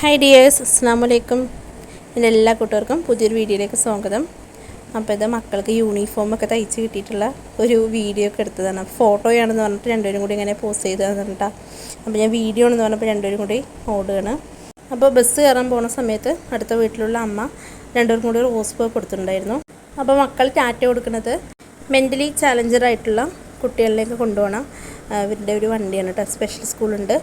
Hi dears, അസ്സലാമു അലൈക്കും. എൻ്റെ എല്ലാ കൂട്ടുകാർക്കും പുതിയൊരു വീഡിയോയിലേക്ക് സ്വാഗതം. അപ്പോൾ ഇത് മക്കൾക്ക് യൂണിഫോമൊക്കെ തയ്ച്ച് കിട്ടിയിട്ടുള്ള ഒരു വീഡിയോ ഒക്കെ എടുത്തതാണ്. ഫോട്ടോയാണെന്ന് പറഞ്ഞിട്ട് രണ്ടുപേരും കൂടി ഇങ്ങനെ പോസ്റ്റ് ചെയ്ത് തന്നിട്ടാണ്. അപ്പോൾ ഞാൻ വീഡിയോ ആണെന്ന് പറഞ്ഞപ്പോൾ രണ്ടുപേരും കൂടി ഓടുകയാണ്. അപ്പോൾ ബസ് കയറാൻ പോകുന്ന സമയത്ത് അടുത്ത വീട്ടിലുള്ള അമ്മ രണ്ടുപേർക്കും കൂടി റോസ് പൂ കൊടുത്തിട്ടുണ്ടായിരുന്നു. അപ്പോൾ മക്കൾ ടാറ്റ കൊടുക്കുന്നത് മെൻ്റലി ചാലഞ്ചറായിട്ടുള്ള കുട്ടികളിലേക്ക് കൊണ്ടുപോകണം. അവരുടെ ഒരു വണ്ടിയാണ് കേട്ടോ, സ്പെഷ്യൽ സ്കൂളുണ്ട്,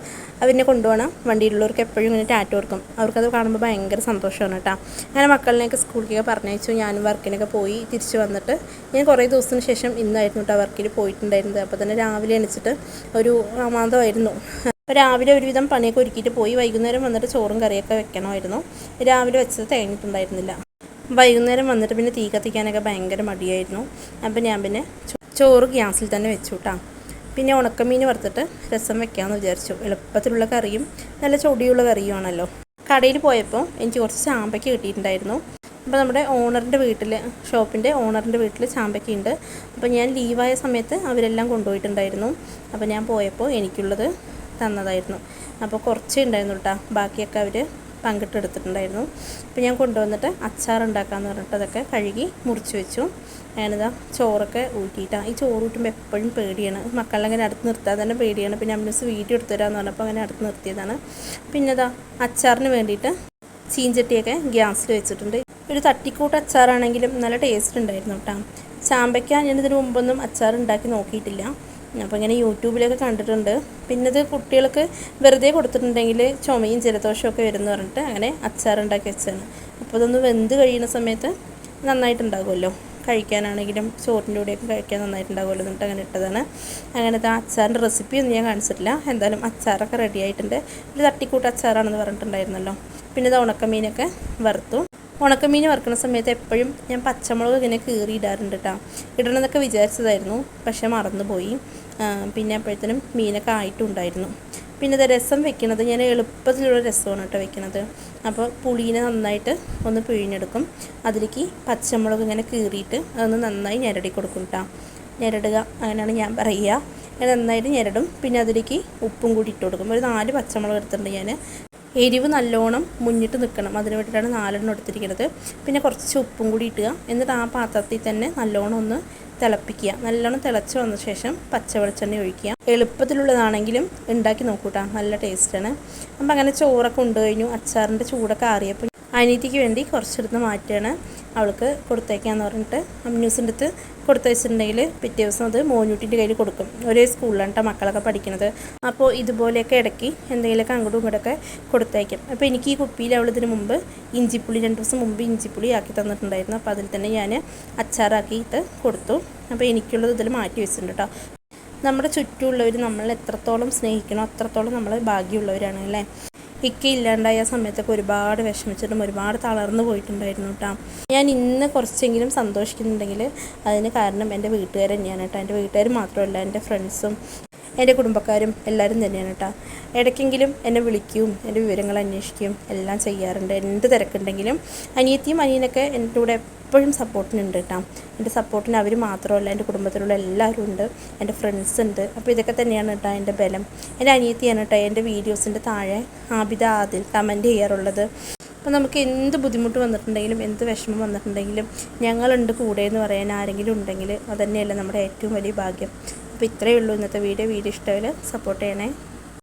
അവരെ കൊണ്ടുപോകണം. വണ്ടിയിലുള്ളവർക്ക് എപ്പോഴും ഇങ്ങനെ ടാറ്റ കൊടുക്കും. അവർക്കത് കാണുമ്പോൾ ഭയങ്കര സന്തോഷമാണ് കേട്ടോ. അങ്ങനെ മക്കളിനെയൊക്കെ സ്കൂളിലേക്ക് പറഞ്ഞയച്ചു. ഞാനും വർക്കിനൊക്കെ പോയി തിരിച്ച് വന്നിട്ട് ഞാൻ കുറേ ദിവസത്തിന് ശേഷം ഇന്നായിരുന്നു കേട്ടോ വർക്കിൽ പോയിട്ടുണ്ടായിരുന്നത്. അപ്പോൾ തന്നെ രാവിലെ എണിച്ചിട്ട് ഒരു മാന്തമായിരുന്നു. രാവിലെ ഒരുവിധം പണിയൊക്കെ ഒരുക്കിയിട്ട് പോയി. വൈകുന്നേരം വന്നിട്ട് ചോറും കറിയൊക്കെ വെക്കണമായിരുന്നു. രാവിലെ വെച്ചത് തികഞ്ഞിട്ടുണ്ടായിരുന്നില്ല. വൈകുന്നേരം വന്നിട്ട് പിന്നെ തീ കത്തിക്കാനൊക്കെ ഭയങ്കര മടിയായിരുന്നു. അപ്പം ഞാൻ പിന്നെ ചോറ് ഗ്യാസിൽ തന്നെ വെച്ചു കേട്ടോ. പിന്നെ ഉണക്കമീൻ വറുത്തിട്ട് രസം വെക്കാമെന്ന് വിചാരിച്ചു. എളുപ്പത്തിലുള്ള കറിയും നല്ല ചൊടിയുള്ള കറിയുമാണല്ലോ. കടയിൽ പോയപ്പോൾ എനിക്ക് കുറച്ച് ചാമ്പയ്ക്ക് കിട്ടിയിട്ടുണ്ടായിരുന്നു. അപ്പോൾ നമ്മുടെ ഓണറിൻ്റെ വീട്ടിൽ, ഷോപ്പിൻ്റെ ഓണറിൻ്റെ വീട്ടിൽ ചാമ്പയ്ക്കുണ്ട്. അപ്പോൾ ഞാൻ ലീവായ സമയത്ത് അവരെല്ലാം കൊണ്ടുപോയിട്ടുണ്ടായിരുന്നു. അപ്പോൾ ഞാൻ പോയപ്പോൾ എനിക്കുള്ളത് തന്നതായിരുന്നു. അപ്പോൾ കുറച്ചേ ഉണ്ടായിരുന്നു കേട്ടോ, ബാക്കിയൊക്കെ അവർ പങ്കിട്ടെടുത്തിട്ടുണ്ടായിരുന്നു. അപ്പോൾ ഞാൻ കൊണ്ടുവന്നിട്ട് അച്ചാർ ഉണ്ടാക്കാമെന്ന് പറഞ്ഞിട്ട് അതൊക്കെ കഴുകി മുറിച്ച് വെച്ചു. ഞാനിതാ ചോറൊക്കെ ഊറ്റിയിട്ടാണ്. ഈ ചോറ് ഊറ്റുമ്പോൾ എപ്പോഴും പേടിയാണ്, മക്കളങ്ങനെ അടുത്ത് നിർത്താൻ തന്നെ പേടിയാണ്. പിന്നെ അമ്മൂസ് വീഡിയോ എടുത്തു തരാമെന്ന് പറഞ്ഞപ്പോൾ അങ്ങനെ അടുത്ത് നിർത്തിയതാണ്. പിന്നെ ഇതാ അച്ചാറിന് വേണ്ടിയിട്ട് ചീഞ്ചട്ടിയൊക്കെ ഗ്യാസിൽ വെച്ചിട്ടുണ്ട്. ഒരു തട്ടിക്കൂട്ട് അച്ചാറാണെങ്കിലും നല്ല ടേസ്റ്റ് ഉണ്ടായിരുന്നു കേട്ടോ. ചാമ്പയ്ക്ക ഞാനിതിന് മുമ്പൊന്നും അച്ചാർ ഉണ്ടാക്കി നോക്കിയിട്ടില്ല. അപ്പോൾ ഇങ്ങനെ യൂട്യൂബിലൊക്കെ കണ്ടിട്ടുണ്ട്. പിന്നെ ഇത് കുട്ടികൾക്ക് വെറുതെ കൊടുത്തിട്ടുണ്ടെങ്കിൽ ചുമയും ജലദോഷമൊക്കെ വരുമെന്ന് പറഞ്ഞിട്ട് അങ്ങനെ അച്ചാറുണ്ടാക്കി വെച്ചാണ്. അപ്പോൾ ഇതൊന്ന് വെന്ത് കഴിയുന്ന സമയത്ത് നന്നായിട്ടുണ്ടാകുമല്ലോ, കഴിക്കാനാണെങ്കിലും ചോറിൻ്റെ കൂടെയൊക്കെ കഴിക്കാൻ നന്നായിട്ടുണ്ടാകുമല്ലോ എന്നിട്ട് അങ്ങനെ ഇട്ടതാണ്. അങ്ങനത്തെ അച്ചാറിൻ്റെ റെസിപ്പിയൊന്നും ഞാൻ കാണിച്ചിട്ടില്ല. എന്തായാലും അച്ചാറൊക്കെ റെഡി ആയിട്ടുണ്ട്. ഒരു തട്ടിക്കൂട്ട് അച്ചാറാണെന്ന് പറഞ്ഞിട്ടുണ്ടായിരുന്നല്ലോ. പിന്നെ ഇത് ഉണക്കമീനൊക്കെ വറുത്തു. ഉണക്കമീൻ വറുക്കുന്ന സമയത്ത് എപ്പോഴും ഞാൻ പച്ചമുളക് ഇങ്ങനെ കീറിയിടാറുണ്ട് കേട്ടോ. ഇടണമെന്നൊക്കെ വിചാരിച്ചതായിരുന്നു, പക്ഷേ മറന്നുപോയി. പിന്നെ അപ്പോഴത്തേനും മീനൊക്കെ ആയിട്ടുണ്ടായിരുന്നു. പിന്നെ ഇത് രസം വെക്കുന്നത് ഞാൻ എളുപ്പത്തിലുള്ള രസമാണ് കേട്ടോ വെക്കുന്നത്. അപ്പോൾ പുളീനെ നന്നായിട്ട് ഒന്ന് പിഴിഞ്ഞെടുക്കും. അതിലേക്ക് പച്ചമുളക് ഇങ്ങനെ കീറിയിട്ട് അതൊന്ന് നന്നായി ഞെരടി കൊടുക്കും കേട്ടോ. ഞെരടുക അങ്ങനെയാണ് ഞാൻ പറയുക. ഞാൻ നന്നായിട്ട് ഞെരടും. പിന്നെ അതിലേക്ക് ഉപ്പും കൂടി ഇട്ട് കൊടുക്കും. ഒരു 4 പച്ചമുളക് എടുത്തിട്ടുണ്ട് ഞാൻ. എരിവ് നല്ലോണം മുന്നിട്ട് നിൽക്കണം, അതിന് വേണ്ടിയിട്ടാണ് 4 എടുത്തിരിക്കുന്നത്. പിന്നെ കുറച്ച് ഉപ്പും കൂടി ഇട്ടുക. എന്നിട്ട് ആ പാത്രത്തിൽ തന്നെ നല്ലോണം ഒന്ന് തിളപ്പിക്കുക. നല്ലോണം തിളച്ച് വന്ന ശേഷം പച്ച വെളിച്ചെണ്ണ ഒഴിക്കുക. എളുപ്പത്തിലുള്ളതാണെങ്കിലും ഉണ്ടാക്കി നോക്കൂട്ടാ, നല്ല ടേസ്റ്റാണ്. അപ്പം അങ്ങനെ ചോറൊക്കെ ഉണ്ട് കഴിഞ്ഞു. അച്ചാറിൻ്റെ ചൂടൊക്കെ ആറിയപ്പോൾ അനിയത്തിക്ക് വേണ്ടി കുറച്ചെടുത്ത് മാറ്റുകയാണ്. അവൾക്ക് കൊടുത്തേക്കാന്ന് പറഞ്ഞിട്ട് അമ്യൂസിൻ്റെ അടുത്ത് കൊടുത്തയച്ചിട്ടുണ്ടെങ്കിൽ പിറ്റേ ദിവസം അത് മോനൂട്ടിൻ്റെ കയ്യിൽ കൊടുക്കും. ഒരേ സ്കൂളിലാണ് കേട്ടോ മക്കളൊക്കെ പഠിക്കുന്നത്. അപ്പോൾ ഇതുപോലെയൊക്കെ ഇടയ്ക്ക് എന്തെങ്കിലുമൊക്കെ അങ്ങോട്ടും ഇങ്ങോട്ടൊക്കെ കൊടുത്തയക്കും. അപ്പോൾ എനിക്ക് ഈ കുപ്പിയിൽ അവൾ ഇതിന് മുമ്പ് ഇഞ്ചിപ്പുളി 2 ദിവസം മുമ്പ് ഇഞ്ചിപ്പുളി ആക്കി തന്നിട്ടുണ്ടായിരുന്നു. അപ്പോൾ അതിൽ തന്നെ ഞാൻ അച്ചാറാക്കിയിട്ട് കൊടുത്തു. അപ്പോൾ എനിക്കുള്ളത് ഇതിൽ മാറ്റി വെച്ചിട്ടുണ്ട് കേട്ടോ. നമ്മുടെ ചുറ്റുമുള്ളവർ നമ്മൾ എത്രത്തോളം സ്നേഹിക്കണോ അത്രത്തോളം നമ്മൾ ഭാഗ്യമുള്ളവരാണ് അല്ലേ. ഇക്ക ഇല്ലാണ്ടായ സമയത്തൊക്കെ ഒരുപാട് വിഷമിച്ചിട്ടും ഒരുപാട് തളർന്നു പോയിട്ടുണ്ടായിരുന്നു കേട്ടോ. ഞാൻ ഇന്ന് കുറച്ചെങ്കിലും സന്തോഷിക്കുന്നുണ്ടെങ്കിൽ അതിന് കാരണം എൻ്റെ വീട്ടുകാർ തന്നെയാണ് കേട്ടോ. എൻ്റെ വീട്ടുകാർ മാത്രമല്ല, എൻ്റെ ഫ്രണ്ട്സും എൻ്റെ കുടുംബക്കാരും എല്ലാവരും തന്നെയാണ് കേട്ടോ. ഇടയ്ക്കെങ്കിലും എന്നെ വിളിക്കുകയും എൻ്റെ വിവരങ്ങൾ അന്വേഷിക്കുകയും എല്ലാം ചെയ്യാറുണ്ട്. എന്ത് തിരക്കുണ്ടെങ്കിലും അനിയത്തിയും അനിയനൊക്കെ എൻ്റെ കൂടെ എപ്പോഴും സപ്പോർട്ടിനുണ്ട് കേട്ടോ. എൻ്റെ സപ്പോർട്ടിന് അവർ മാത്രമല്ല, എൻ്റെ കുടുംബത്തിലുള്ള എല്ലാവരും ഉണ്ട്, എൻ്റെ ഫ്രണ്ട്സ് ഉണ്ട്. അപ്പോൾ ഇതൊക്കെ തന്നെയാണ് കേട്ടോ എൻ്റെ ബലം. എൻ്റെ അനിയത്തിയാണ് കേട്ടോ എൻ്റെ വീഡിയോസിൻ്റെ താഴെ ആബിദ ആദിൽ കമൻറ്റ് ചെയ്യാറുള്ളത്. അപ്പോൾ നമുക്ക് എന്ത് ബുദ്ധിമുട്ട് വന്നിട്ടുണ്ടെങ്കിലും എന്ത് വിഷമം വന്നിട്ടുണ്ടെങ്കിലും ഞങ്ങളുണ്ട് കൂടെ എന്ന് പറയാൻ ആരെങ്കിലും ഉണ്ടെങ്കിൽ അതുതന്നെയല്ലേ നമ്മുടെ ഏറ്റവും വലിയ ഭാഗ്യം. അപ്പോൾ ഇത്രയേ ഉള്ളൂ ഇന്നത്തെ വീഡിയോ. ഇഷ്ടമായാൽ സപ്പോർട്ട് ചെയ്യണേ.